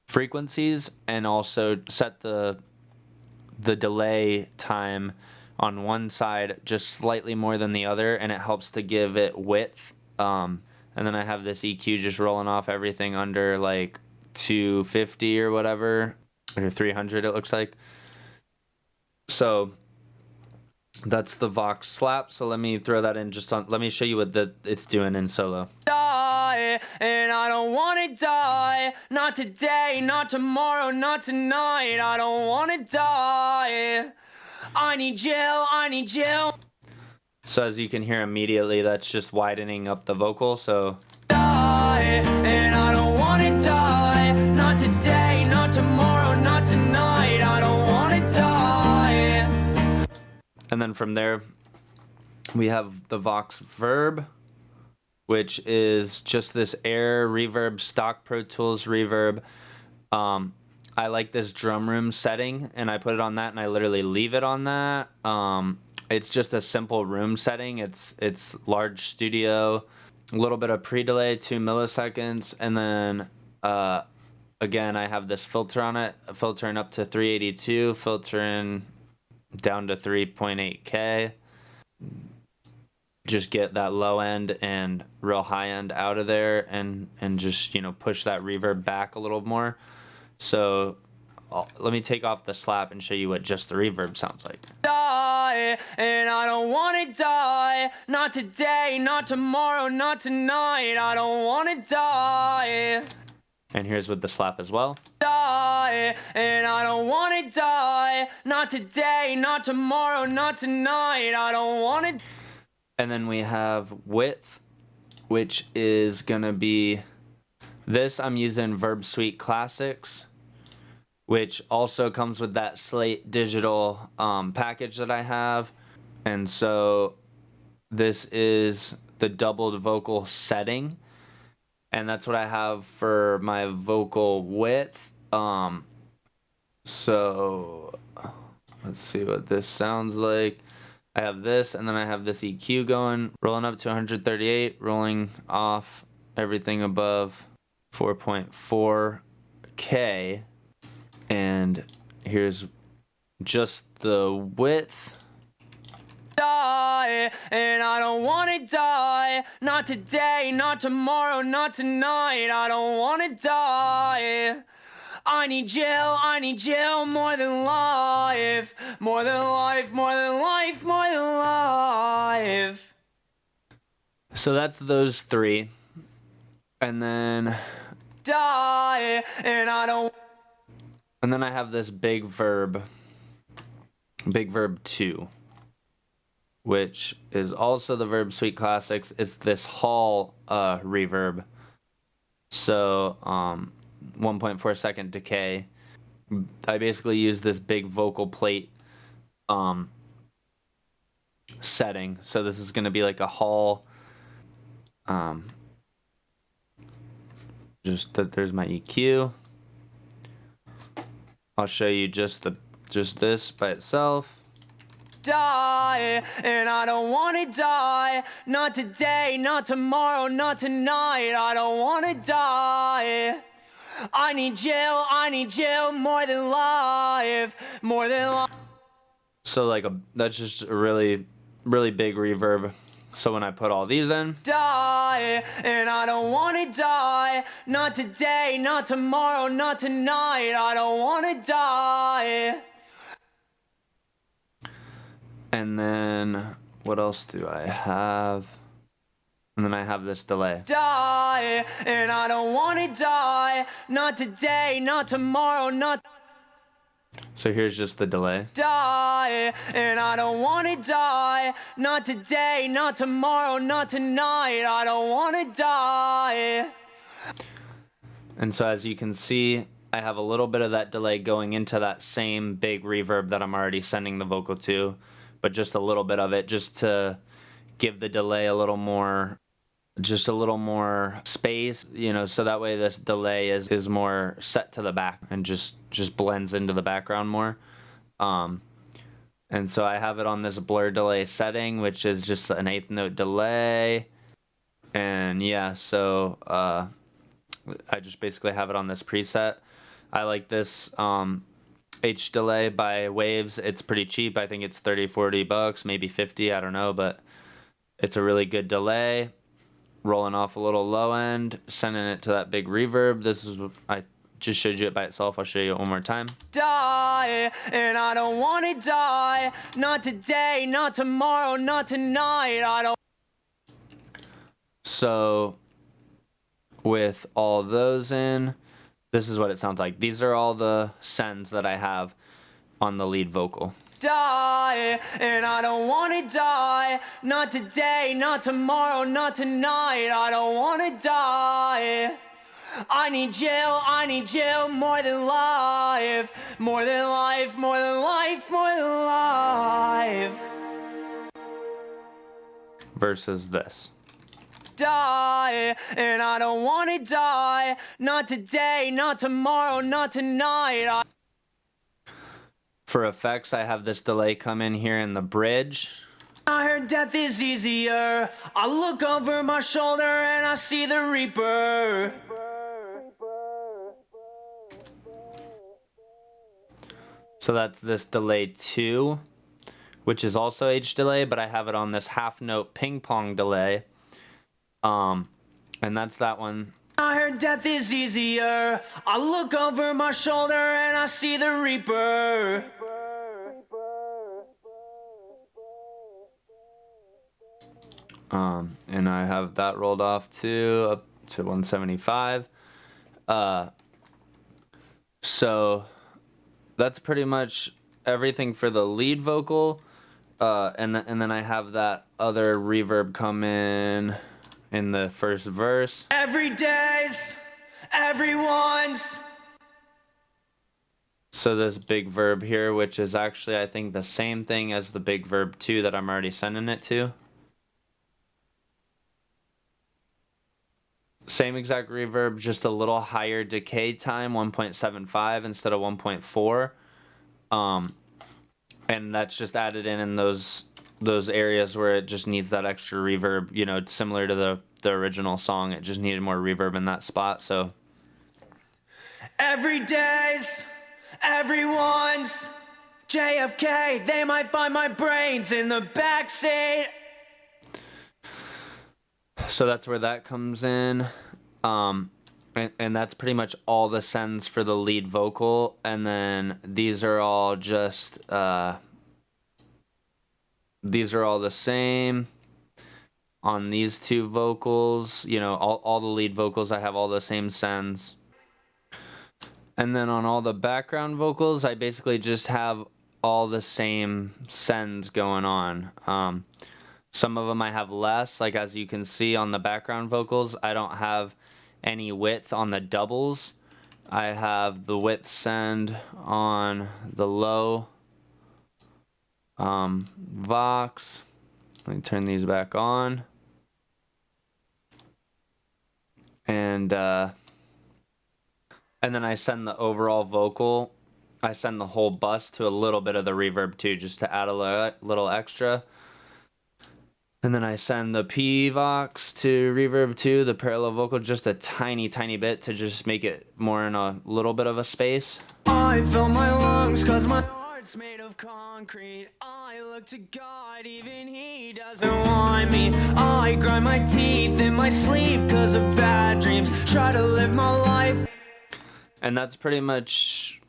frequencies, and also set the delay time on one side just slightly more than the other, and it helps to give it width. And then I have this EQ just rolling off everything under like 250 or whatever, or 300 it looks like. So that's the Vox slap. So let me throw that in just on, let me show you what it's doing in solo. Die, and I don't wanna die. Not today, not tomorrow, not tonight. I don't wanna die. I need you. So as you can hear immediately, that's just widening up the vocal. So Die, and I don't wanna die. Not today, not tomorrow, not tonight. I don't wanna die. and then from there we have the Vox Verb, which is just this air reverb, stock Pro Tools reverb. I like this drum room setting, and I put it on that, and I literally leave it on that. It's just a simple room setting. It's large studio, a little bit of pre-delay, 2 milliseconds, and then again I have this filter on it, filtering up to 382, filtering down to 3.8K. Just get that low end and real high end out of there, and just, you know, push that reverb back a little more. So let me take off the slap and show you what just the reverb sounds like. Die, and I don't wanna die. Not today, not tomorrow, not tonight. I don't wanna die. And here's with the slap as well. Die, and I don't wanna die. Not today, not tomorrow, not tonight. I don't wanna. And then we have width, which is gonna be this. I'm using Verb Suite Classics, which also comes with that Slate digital package that I have. And so this is the doubled vocal setting, and that's what I have for my vocal width. So let's see what this sounds like. I have this, and then I have this EQ going, rolling up to 138, rolling off everything above 4.4K. And here's just the width. Die, and I don't wanna die. Not today, not tomorrow, not tonight. I don't wanna die. I need jail more than life. More than life, more than life, more than life. So that's those three. And then Die, and I don't. And then I have this big verb 2, which is also the Verb Suite Classics. It's this hall reverb. So 1.4 second decay. I basically use this big vocal plate setting. So this is going to be like a hall. Just that there's my EQ. I'll show you just this by itself. Die, and I don't wanna die. Not today, not tomorrow, not tonight. I don't wanna die. I need jail more than life, more than life. So like that's just a really, really big reverb. So when I put all these in, Die, and I don't wanna die. Not today, not tomorrow, not tonight. I don't wanna die. and then what else do I have? And then I have this delay. Die, and I don't wanna die. Not today, not tomorrow, not. So here's just the delay. Die, and I don't wanna die. Not today, not tomorrow, not tonight. I don't wanna die. And so as you can see, I have a little bit of that delay going into that same big reverb that I'm already sending the vocal to, but just a little bit of it just to give the delay a little more space, so that way this delay is more set to the back and just blends into the background more. And so I have it on this blur delay setting, which is just an 1/8 note delay. And yeah, so I just basically have it on this preset. I like this H delay by Waves. It's pretty cheap. I think it's $30-$40, maybe 50, I don't know, but it's a really good delay. Rolling off a little low end, sending it to that big reverb. This is, I just showed you it by itself. I'll show you it one more time. Die, and I don't wanna die. Not today, not tomorrow, not tonight. I don't. So with all those in, this is what it sounds like. These are all the sends that I have on the lead vocal. Die, and I don't wanna die. Not today, not tomorrow, not tonight. I don't wanna die. I need jail more than life. More than life, more than life, more than life. Versus this. Die, and I don't wanna die. Not today, not tomorrow, not tonight. For effects, I have this delay come in here in the bridge. I heard death is easier. I look over my shoulder and I see the Reaper. So that's this delay 2, which is also H delay, but I have it on this half note ping pong delay. And that's that one. I heard death is easier. I look over my shoulder and I see the Reaper. And I have that rolled off too, up to 175. So that's pretty much everything for the lead vocal. And then I have that other reverb come in the first verse. Every day's, everyone's. So this big verb here, which is actually, I think, the same thing as the big verb 2 that I'm already sending it to. Same exact reverb, just a little higher decay time, 1.75 instead of 1.4. And that's just added in those areas where it just needs that extra reverb. It's similar to the original song. It just needed more reverb in that spot. So Every day's, Everyone's JFK, they might find my brains in the backseat. So that's where that comes in. And that's pretty much all the sends for the lead vocal. And then these are all just, these are all the same on these two vocals. You know, all the lead vocals, I have all the same sends. And then on all the background vocals, I basically just have all the same sends going on. Some of them I have less, like as you can see on the background vocals, I don't have any width on the doubles. I have the width send on the low Vox. Let me turn these back on. And then I send the overall vocal. I send the whole bus to a little bit of the reverb too, just to add a little extra. And then I send the P Vox to reverb too, the parallel vocal, just a tiny bit to just make it more in a little bit of a space. I fill my lungs cause my heart's made of concrete. I look to God, even he doesn't want me. I grind my teeth in my sleep cause of bad dreams. Try to live my life. And that's pretty much,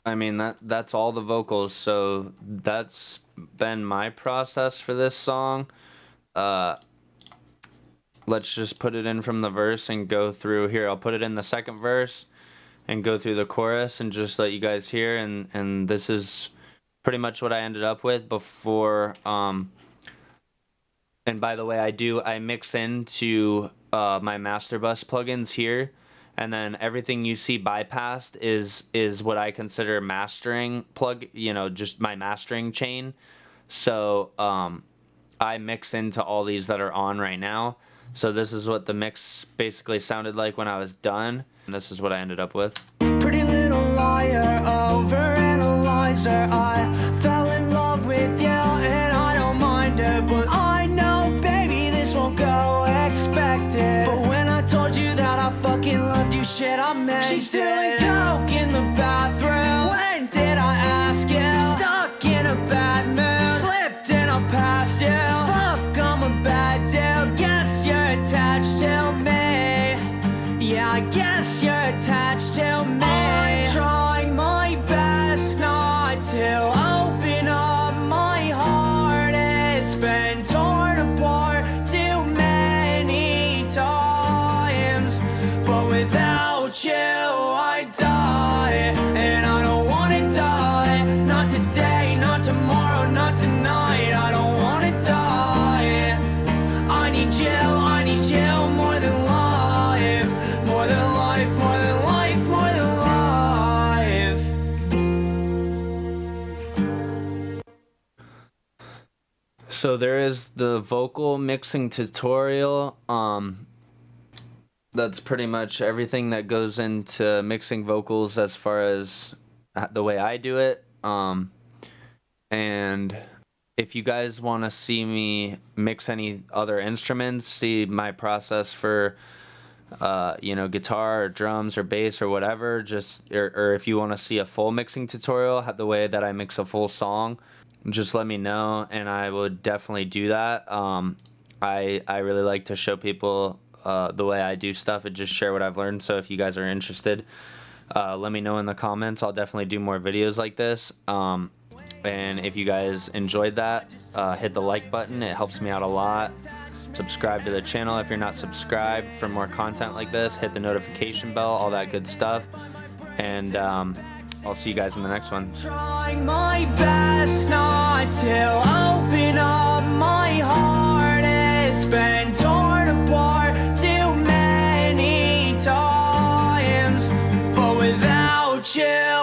I mean, that's all the vocals. So that's been my process for this song. Let's just put it in from the verse and go through here. I'll put it in the second verse and go through the chorus and just let you guys hear. And this is pretty much what I ended up with before. And by the way, I mix into my master bus plugins here. And then everything you see bypassed is what I consider mastering plug, you know, just my mastering chain. So I mix into all these that are on right now. So this is what the mix basically sounded like when I was done. And this is what I ended up with. Pretty little liar, overanalyzer. I fell in love with you and I don't mind it, but I know, baby, this won't go expected. But when I told you that I fucking loved you, shit, I meant she's doing coke in the bathroom. When did I ask you? Stuck in a bad mood, slipped and I passed you. Fuck, I'm a bad dude. Guess you're attached to me. Yeah, I guess you're attached to me. I'm trying my best not to open up my heart. It's been torn apart too many times, but without you I die, and I don't wanna die. Not today, not tomorrow, not tonight. I don't wanna die. I need you more than life, more than life, more than life, more than life. So there is the vocal mixing tutorial. That's pretty much everything that goes into mixing vocals as far as the way I do it. And if you guys want to see me mix any other instruments, see my process for you know, guitar or drums or bass or whatever, just or if you want to see a full mixing tutorial, the way that I mix a full song, just let me know and I would definitely do that. I really like to show people the way I do stuff and just share what I've learned. So if you guys are interested, let me know in the comments. I'll definitely do more videos like this. And if you guys enjoyed that, hit the like button. It helps me out a lot. Subscribe to the channel if you're not subscribed for more content like this. Hit the notification bell, all that good stuff. And I'll see you guys in the next one. Trying my best not to open up my heart. It's been torn apart too many times, but without you